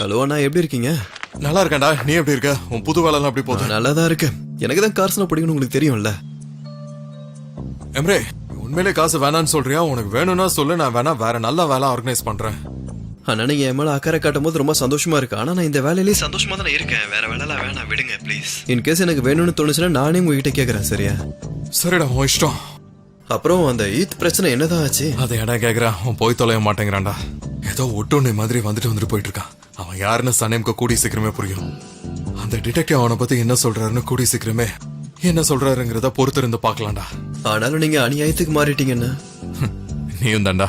ஹலோ அண்ணா, எப்படி இருக்கீங்க? நல்லா இருக்கேன்டா. நீ எப்படி இருக்க? உன் புது வேலை எல்லாம் எப்படி போகுது? நல்லா தான் இருக்கேன். எனக்கு தான் கார்ஸ்னா பிடிக்கும்னு உங்களுக்கு தெரியும்ல. எம்ரே, உண்மையிலே காசு வேணான்னு சொல்றியா? உனக்கு வேணும்னா சொல்லு, நான் வேணா வேற நல்ல வேலை ஆர்கனைஸ் பண்றேன். ஆனா நீங்க என் மேல அக்கறை காட்டும் போது ரொம்ப சந்தோஷமா இருக்கு. ஆனா நான் இந்த வேலையிலேயே சந்தோஷமா தான் இருக்கேன். வேற வேலைலாம் வேணாம், விடுங்க ப்ளீஸ். இன்கேஸ் எனக்கு வேணும்னு தோணுச்சுன்னா நானே உங்ககிட்ட கேக்குறேன், சரியா? சரிடா, உன் இஷ்டம். அப்புறம் அந்த ஈத் பிரச்சனை என்னதான் ஆச்சு? அதை ஏடா கேக்குறான்? அவன் போய் தொலைய மாட்டேங்கிறான்டா. ஏதோ ஒட்டுண்ணி மாதிரி வந்துட்டு போயிட்டு இருக்கான். அவன் யாருன்னு சனேம்க்கு கூடி சீக்கிரமே புரியும். அந்த டிடெக்டிவ் அவனை பத்தி என்ன சொல்றாருன்னு கூடி சீக்கிரமே என்ன சொல்றாருங்கிறத பொறுத்திருந்து பாக்கலாம்டா. ஆனாலும் நீங்க அநியாயத்துக்கு மாறிட்டீங்கன்னா நீயும் தான்டா.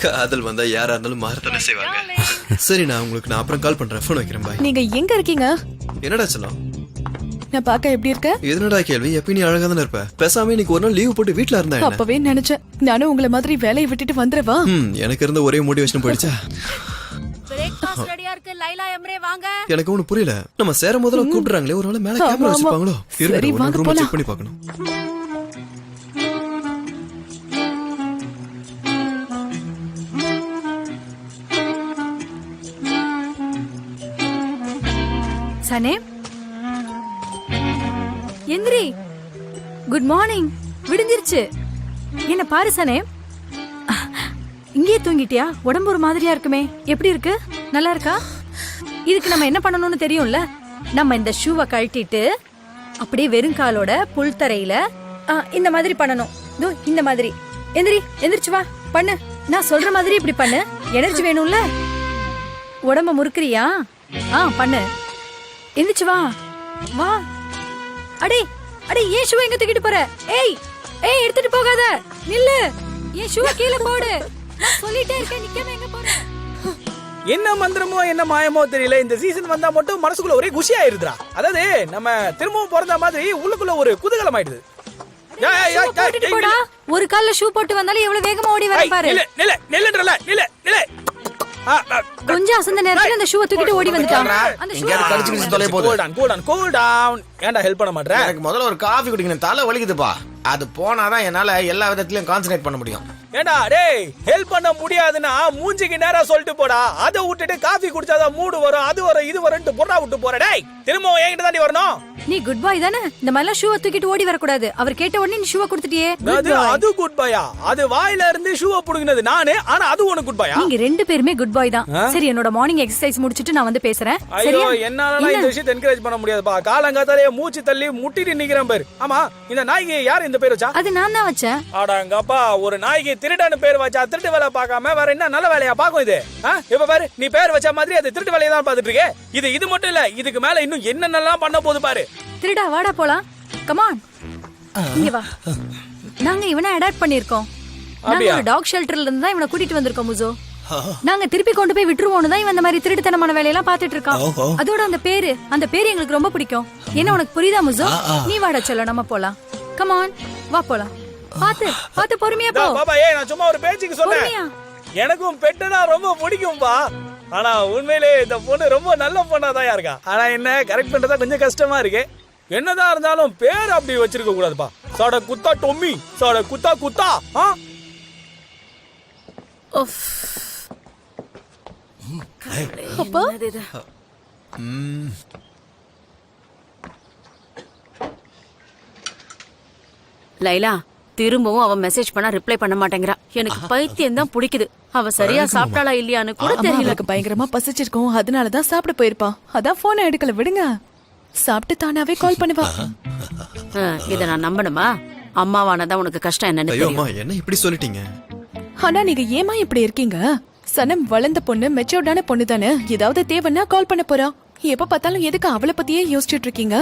காதல் வந்தா யாரா இருந்தாலும் மாறத்தானே செய்வாங்க. சரி, நான் உங்களுக்கு அப்புறம் கால் பண்றேன். போன் வைக்கிறேன், பாய். நீங்க எங்க இருக்கீங்க? என்னடா சொல்லும்? நான் பார்க்க எப்படி இருக்க? எதுனடா கேள்வி? எப்ப நீ அழகா தானே இருப்ப. பேசாம இன்னைக்கு ஒரு நாள் லீவ் போட்டு வீட்ல இருந்தா என்ன? அப்பவே நினைச்சேன் நானும் உங்களை மாதிரி வேலையை விட்டுட்டு வந்துடுவா. எனக்கு இருந்த ஒரே மோட்டிவேஷன் போயிடுச்சா? பிரேக்ஃபாஸ்ட் ரெடியா இருக்கு. லைலா எம்ரே வாங்க. எனக்கு ஒண்ணு புரியல. நம்ம சேர முதல்ல கூப்பிடுறாங்களே, ஒரு நாள் மேல கேமரா வச்சிருப்பாங்களோ? சரி, வாங்க ரூம் போலாம். செக் பண்ணி பார்க்கணும். சனே, எந்திரி. Good morning. விடிஞ்சிருச்சு. என்ன பாரு சனே, இங்கே தூங்கிட்டியா? உடம்பு ஒரு மாதிரியா இருக்குமே, எப்படி இருக்கு? நல்லா இருக்கா? இதுக்கு நம்ம என்ன பண்ணணும்னு தெரியும்ல. நம்ம இந்த ஷூவை கழட்டிட்டு அப்படியே வெறும் காலோட புல் தரையில இந்த மாதிரி பண்ணணும். இதோ இந்த மாதிரி. எந்திரி, எந்திரிச்சு வா, பண்ணு. நான் சொல்ற மாதிரி இப்படி பண்ணு. எனர்ஜி வேணும்ல. உடம்ப முறுக்குறியா? பண்ணு. எந்திரிச்சு வா, வா. அடே அடே, ஏன் ஷூ எங்க தூக்கிட்டு போற? ஏய் ஏய், எடுத்துட்டு போகாத, நில்லு. ஏன் ஷூ கீழே போடு. நான் சொல்லிட்டே இருக்கேன், நிக்காம எங்க போற? என்ன மந்திரமோ என்ன மாயமோ தெரியல, இந்த சீசன் வந்தா மட்டும் மனசுக்குள்ள ஒரே குஷி ஆயிருதுடா. அதாவது நம்ம திரும்பவும் பிறந்த மாதிரி உள்ளுக்குள்ள ஒரு குதூகலம் ஆயிடுது. ஒரு கால்ல ஷூ போட்டு வந்தாலும் எவ்வளவு வேகமா ஓடி வர பாரு. கொஞ்சம் அசந்த நேரத்துல அந்த ஷூவை தூக்கிட்டு ஓடி வந்துட்டான். அந்த ஷூ கடிச்சு தொலை போகுது. Cool down. ஏன்டா ஹெல்ப் பண்ண மாட்டற? எனக்கு முதல்ல ஒரு காஃபி குடிக்கணும், தலை வலிக்குதுப்பா. அது போனாதான் என்னால எல்லா விதத்திலயும் கான்சென்ட்ரேட் பண்ண முடியும். ஏண்டா டேய், ஹெல்ப் பண்ண முடியாதுன்னா மூஞ்சிக்கு நேரா சொல்லிட்டு போடா. அதை விட்டுட்டு காஃபி குடிச்சாதான் மூடு வரும், அது வரும், இது வரும்னு பொறா விட்டு போற. டேய், திரும்ப என்கிட்ட தாண்டி வரணும். நீ குட் பாய் தானே? இந்த மாதிரிலாம் ஷூவை தூக்கிட்டு ஓடி வரக்கூடாது. அவர் கேட்ட உடனே நீ ஷூவை கொடுத்துட்டியே. அது குட் பாயா? அது வாயில இருந்து ஷூவை புடுங்கினது நானு, ஆனா அது உனக்கு குட் பாயா? நீங்க ரெண்டு பேருமே குட் பாய் தான். சரி, என்னோட மார்னிங் எக்ஸசைஸ் முடிச்சிட்டு நான் வந்து பேசுறேன். ஐயோ, என்னால இந்த விஷயத்தை என்கரேஜ் பண்ண முடியாதுப்பா. காலங்காத்தாலே மூச்சு தள்ளி முட்டிட்டு நிக்கிறேன் பேர். ஆமா, இந்த நாய்க்கு யார் இந்த பேர் வச்சா? அது நான் தான் வச்சேன். அடங்கப்பா, ஒரு நாய்க்கு திருடான பேர் வச்சா திருட்டு வேலை பார்க்காம வேற என்ன நல்ல வேலையா பாக்கும் இது? இப்ப பாரு, நீ பேர் வச்ச மாதிரி அது திருட்டு வேலையை தான் பாத்துட்டு இருக்கே. இது மட்டும் இல்ல, இதுக்கு மேல இன்னும் என்னென்னலாம் பண்ண போகுது பாரு. திருடா, வாடா போலாம். கம் ஆன், இங்க வா. நாங்க இவனை அடாப்ட் பண்ணிருக்கோம். நாங்க ஒரு டாக் ஷெல்டர்ல இருந்து தான் இவனை கூட்டிட்டு வந்திருக்கோம் முசோ. நாங்க திருப்பி கொண்டு போய் விட்டுருவோம்னு தான் இவன் இந்த மாதிரி திருட்டுத்தனமான வேலையெல்லாம் பாத்துட்டு இருக்கான். அதோட அந்த பேரு எங்களுக்கு ரொம்ப பிடிக்கும். என்ன உனக்கு புரியுதா முசோ? நீ வாடா, சொல்ல நம்ம போலாம். கம் ஆன், வா போலாம். பாத்து பொறுமையா போ. பாபா, நான் சும்மா ஒரு பேச்சுக்கு சொன்னேன். எனக்கும் பெட்டனா ரொம்ப பிடிக்கும்பா. ஆனா உண்மையிலே இந்த பொண்ணு ரொம்ப நல்ல பொண்ணாதான் இருக்கா. ஆனா என்ன கரெக்ட் பண்றதா கொஞ்சம் கஷ்டமா இருக்கு. என்னதான் இருந்தாலும் பேர் அப்படி வச்சிருக்க கூடாதுப்பா. சாட குத்தா டொம்மி, சாட குத்தா குத்தா. அப்பா, லைலா, திரும்பவும் அவ மெசேஜ் பண்ணா ரிப்ளை பண்ண மாட்டேங்கிறா. எனக்கு பைத்தியம் தான் பிடிக்குது. அவ சரியா சாப்பிட்டாளா இல்லையான்னு கூட தெரியல. எனக்கு பயங்கரமா பசிச்சிருக்கும், அதனாலதான் சாப்பிட போயிருப்பா. அதான் போனை எடுக்கல. விடுங்க, சாப்பிட்டு தானாவே கால் பண்ணுவா. இத நான் நம்பணுமா? அம்மாவானதான் உனக்கு கஷ்டம் என்னன்னு தெரியும். என்ன இப்படி சொல்லிட்டீங்க? ஆனா நீங்க ஏமா இப்படி இருக்கீங்க? சனம் வளர்ந்த பொண்ணு, மெச்சூர்டான பொண்ணு தானே. ஏதாவது தேவைன்னா கால் பண்ண போறா. எப்ப பார்த்தாலும் எதுக்கு அவளை பத்தியே யோசிச்சுட்டு இருக்கீங்க?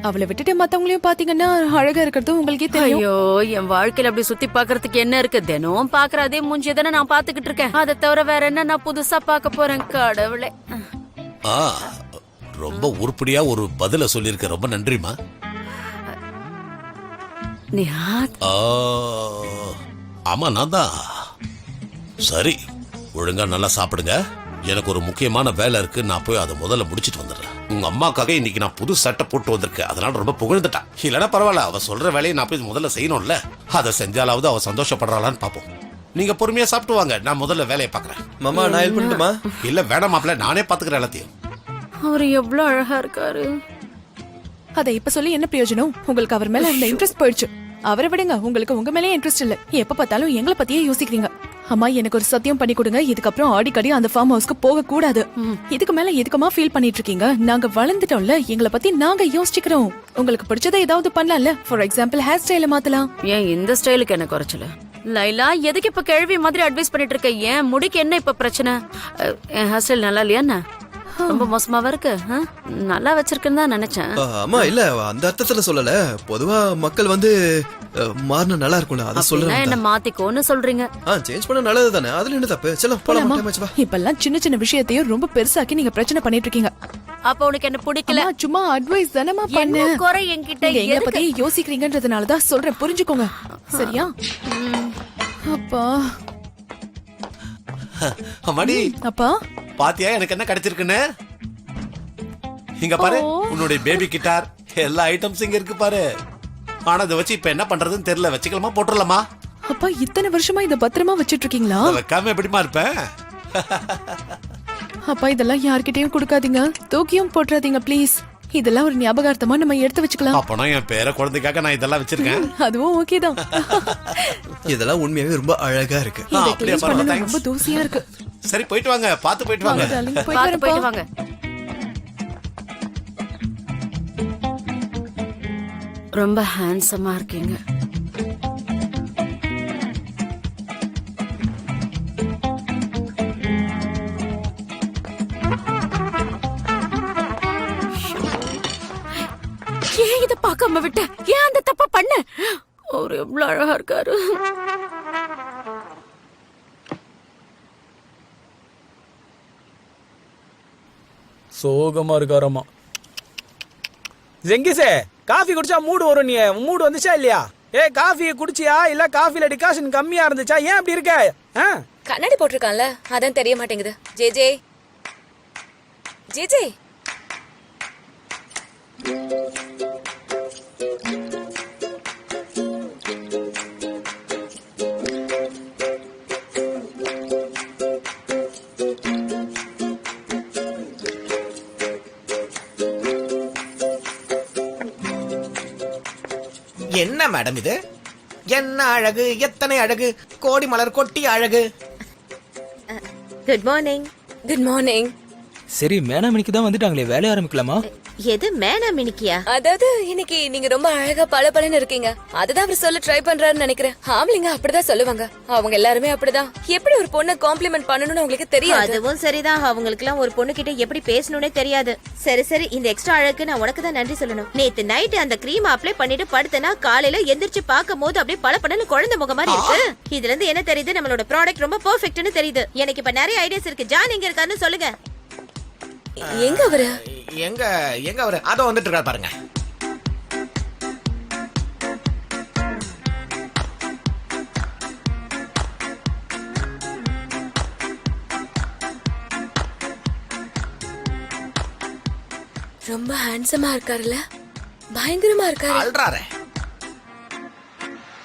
அவளை விட்டுட்டு மத்தவங்களையும் பாத்தீங்கன்னா அழகா இருக்கிறது உங்களுக்கே தெரியும். ஐயோ, என் வாழ்க்கையில அப்படி சுத்தி பாக்குறதுக்கு என்ன இருக்கு? தினம் பாக்குற அதே மூஞ்சிய தானே நான் பாத்துக்கிட்டு இருக்கேன். அதை தவிர வேற என்ன நான் புதுசா பாக்க போறேன்? கடவுளே. ரொம்ப உருப்படியா ஒரு பதில சொல்லிருக்க, ரொம்ப நன்றிமா. ஆமா, நான் தான். சரி, ஒழுங்கா நல்லா சாப்பிடுங்க. எனக்கு ஒரு முக்கியமான வேலை இருக்கு, நான் போய் அதை முதல்ல முடிச்சிட்டு வந்துடுறேன். உங்க அம்மாக்காக இன்னைக்கு நான் புது சட்டை போட்டு வந்திருக்கேன், அதனால ரொம்ப புகழ்ந்துட்டான். இல்லைன்னா பரவாயில்ல, அவ சொல்ற வேலையை நான் போய் முதல்ல செய்யணும்ல. அதை செஞ்சாலாவது அவ சந்தோஷப்படுறாளான்னு பாப்போம். நீங்க பொறுமையா சாப்பிட்டு வாங்க, நான் முதல்ல வேலையை பாக்குறேன். மாமா நான் ஹெல்ப் பண்ணட்டுமா? இல்ல வேணாம் மாப்ள, நானே பாத்துக்கிறேன் எல்லாத்தையும். அவர் எவ்வளவு அழகா இருக்காரு. அதை இப்ப சொல்லி என்ன பிரயோஜனம்? உங்களுக்கு அவர் மேல இந்த இன்ட்ரெஸ்ட் போயிடுச்சு. அவரை விடுங்க, உங்களுக்கு உங்க மேலே இன்ட்ரெஸ்ட் இல்ல. எப்ப பார்த்தாலும் எங்களை பத்தியே யோசிக்கிறீங்க. அம்மா எனக்கு ஒரு சத்தியம் பண்ணி கொடுங்க, இதுக்கப்புறம் அடிக்கடி அந்த ஃபார்ம் ஹவுஸ்க்கு போக கூடாது. இதுக்கு மேல எதுக்குமா ஃபீல் பண்ணிட்டு இருக்கீங்க? நாங்க வளர்ந்துட்டோம்ல, எங்களை பத்தி நாங்க யோசிச்சுக்கிறோம். உங்களுக்கு பிடிச்சதை ஏதாவது பண்ணலாம்ல. ஃபார் எக்ஸாம்பிள் ஹேர் ஸ்டைல மாத்தலாம். ஏன் இந்த ஸ்டைலுக்கு என்ன குறைச்சல? லைலா எதுக்கு இப்ப கேள்வி மாதிரி அட்வைஸ் பண்ணிட்டு இருக்க? ஏன் முடிக்கு என்ன இப்ப பிரச்சனை? என் ஹேர் ஸ்டைல் நல்லா இல்லையா என்ன? ரொம்ப மோசமாவா இருக்கு? நல்லா வச்சிருக்குன்னு தான் நினைச்சேன். அம்மா இல்ல அந்த அர்த்தத்துல சொல்லல. பொதுவா மக்கள் வந்து மாறினா நல்லா இருக்கும்ல, அத சொல்றேன். என்ன மாத்திக்கோன்னு சொல்றீங்க? சேஞ்ச் பண்ண நல்லது தானே, அதுல என்ன தப்பு? செல்லம் போலாமா? இப்பெல்லாம் சின்ன சின்ன விஷயத்தையும் ரொம்ப பெருசாக்கி நீங்க பிரச்சனை பண்ணிட்டு இருக்கீங்க. அப்ப உனக்கு என்ன பிடிக்கல? அம்மா, சும்மா அட்வைஸ் தானமா பண்ணு. என்ன குறை என்கிட்ட? நீங்க எங்களை பத்தி யோசிக்கிறீங்கன்றதுனால தான் சொல்றேன், புரிஞ்சுக்கோங்க. சரியா? அப்பா அம்மாடி, அப்பா பாத்தியா எனக்கு என்ன கிடைச்சிருக்குன்னு? இங்க பாரு, உன்னுடைய பேபி கிட்டார் எல்லா ஐட்டம்ஸ் இங்க இருக்கு பாரு. ஆனா இதை வச்சு இப்ப என்ன பண்றதுன்னு தெரியல. வச்சுக்கலாமா போட்டுடலாமா? அப்பா இத்தனை வருஷமா இத பத்திரமா வச்சிட்டு இருக்கீங்களா? வைக்காம எப்படிமா இருப்பேன்? அப்பா இதெல்லாம் யார்கிட்டயும் கொடுக்காதீங்க, தூக்கியும் போட்டுறாதீங்க ப்ளீஸ். இதெல்லாம் ஒரு ஞாபகார்த்தமா நம்ம எடுத்து வச்சுக்கலாம். அப்பனா என் பேர குழந்தைக்காக நான் இதெல்லாம் வச்சிருக்கேன். அதுவும் ஓகே தான். இதெல்லாம் உண்மையாவே ரொம்ப அழகா இருக்கு. இதை அப்படியே clean பண்ண பரவாயில்ல, ரொம்ப தூசியா இருக்கு. சரி போயிட்டு வாங்க, பாத்து போயிட்டு வாங்க. darling, போயிட்டு பாத்து போயிட்டு வரேன்ப்பா. வாங்க. ரொம்ப ஹேண்ட்ஸமா இருக்கீங்க. ஏன் இத பார்க்காம விட்ட? ஏன் அந்த தப்ப பண்ண? அவர் எவ்வளவு அழகா இருக்காரு. சோகமா இருக்காரம்மா. ஜெங்கிஸே, காஃபி குடிச்சா மூடு வரும். நீ மூடு வந்துச்சா இல்லையா? காஃபி குடிச்சியா இல்ல காஃபில டிகாஷன் கம்மியா இருந்துச்சா? ஏன் அப்படி இருக்க? கண்ணாடி போட்டிருக்கான்ல, அதான் தெரிய மாட்டேங்குது. ஜேஜே ஜேஜே என்ன மேடம் இது? என்ன அழகு, எத்தனை அழகு, கோடி மலர் கொட்டி அழகு. Good morning. Good morning. சரி மேனாமணிக்கு தான் வந்துட்டாங்களே, வேலைய ஆரம்பிக்கலாமா? எது மேனா மினிக்கியா? அதாவது இன்னைக்கு நீங்க ரொம்ப அழகா பளபளன்னு இருக்கீங்க, அதுதான் அவர் சொல்ல ட்ரை பண்றாருன்னு நினைக்கிறேன். ஆம்பளைங்க அப்படிதான் சொல்லுவாங்க, அவங்க எல்லாருமே அப்படிதான். எப்படி ஒரு பொண்ணை காம்ப்ளிமெண்ட் பண்ணணும்னு உங்களுக்கு தெரியாது. அதுவும் சரிதான், அவங்களுக்கு எல்லாம் ஒரு பொண்ணு கிட்ட எப்படி பேசணும்னே தெரியாது. சரி சரி, இந்த எக்ஸ்ட்ரா அழகுக்கு நான் உனக்கு தான் நன்றி சொல்லணும். நேத்து நைட் அந்த கிரீம் அப்ளை பண்ணிட்டு படுத்தனா காலையில எந்திரிச்சு பார்க்கும் போது அப்படியே பளபளன்னு குழந்தை முகம் மாதிரி இருக்கு. இதுல இருந்து என்ன தெரியுது? நம்மளோட ப்ராடக்ட் ரொம்ப பெர்ஃபெக்ட்னு தெரியுது. எனக்கு இப்ப நிறைய ஐடியாஸ் இருக்கு. ஜான் எங்க இருக்காருன்னு சொல்லுங்க. எங்க அவரு? எங்க எங்க அவரு? அதோ வந்துட்டு இருக்காரு பாருங்க. ரொம்ப ஹேண்ட்ஸமா இருக்காருல்ல, பயங்கரமா இருக்காரு. அல்றாரே.